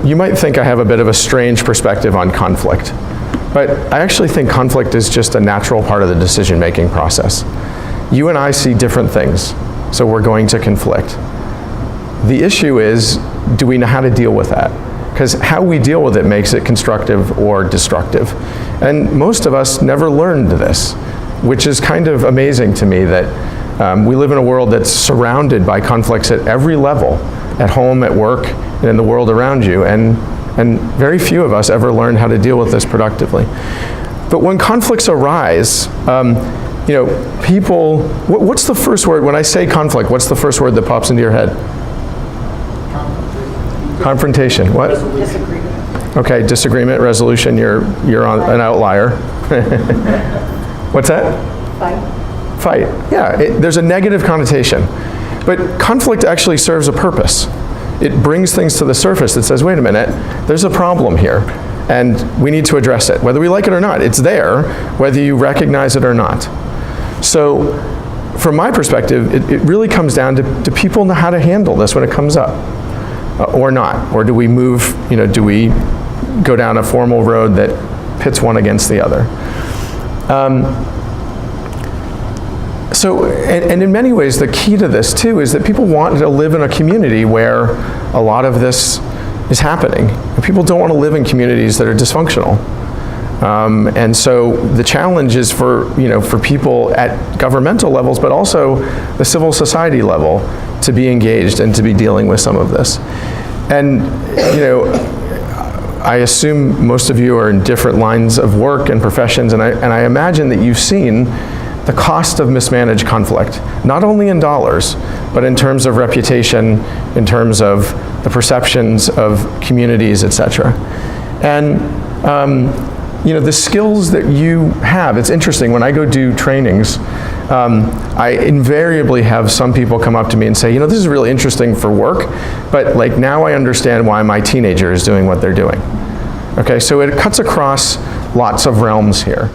you might think I have a bit of a strange perspective on conflict, but I actually think conflict is just a natural part of the decision-making process. You and I see different things, so we're going to conflict. The issue is, do we know how to deal with that? Because how we deal with it makes it constructive or destructive. And most of us never learned this, which is kind of amazing to me that we live in a world that's surrounded by conflicts at every level, at home, at work, and in the world around you, and very few of us ever learn how to deal with this productively. But when conflicts arise, people, what's the first word, when I say conflict, what's the first word that pops into your head? Confrontation. What? Disagreement. Okay, disagreement, resolution, you're on an outlier. What's that? Fight. Yeah, there's a negative connotation. But conflict actually serves a purpose. It brings things to the surface that says, wait a minute, there's a problem here, and we need to address it. Whether we like it or not, it's there, whether you recognize it or not. So, from my perspective, it really comes down to, do people know how to handle this when it comes up? Or not? Or do we move, do we go down a formal road that pits one against the other? And in many ways, the key to this too is that people want to live in a community where a lot of this is happening. And people don't want to live in communities that are dysfunctional. And so the challenge is for people at governmental levels, but also the civil society level, to be engaged and to be dealing with some of this. And I assume most of you are in different lines of work and professions, and I imagine that you've seen the cost of mismanaged conflict, not only in dollars, but in terms of reputation, in terms of the perceptions of communities, etc. And the skills that you have, it's interesting, when I go do trainings, I invariably have some people come up to me and say, this is really interesting for work, but now I understand why my teenager is doing what they're doing. Okay, so it cuts across lots of realms here.